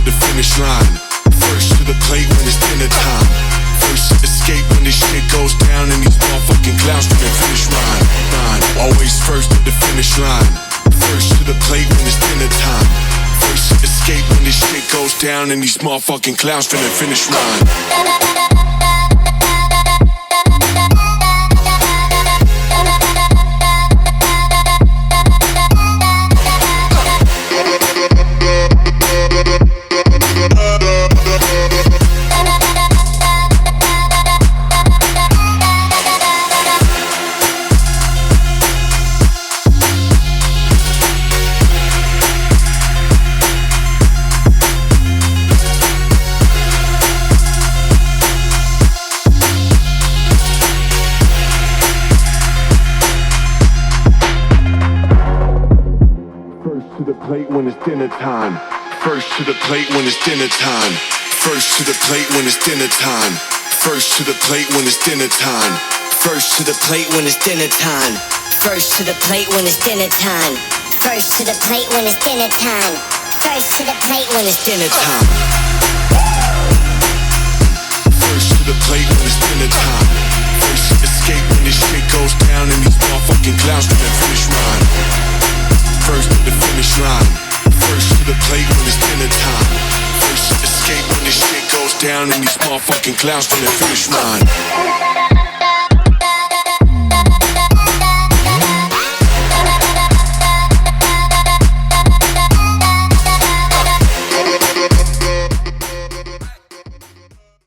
the finish line. First to the plate when it's dinner time. First to escape when this shit goes down and these motherfucking clowns to the finish line. Always first to the finish line. First to the plate when it's dinner time. First to escape when this shit goes down and these motherfucking clowns to the finish line. Plate when it's dinner time. First to the plate when it's dinner time. First to the plate when it's dinner time. First to the plate when it's dinner time. First to the plate when it's dinner time. First to the plate when it's dinner time. First to the plate when it's dinner time. First to the plate when it's dinner time. First to the plate when it's dinner time. First to escape when this shit goes down and these motherfucking clowns to the finish line. First to the finish line. First to the plate when it's dinner time. First to escape when this shit goes down and these motherfucking clowns to the finish line.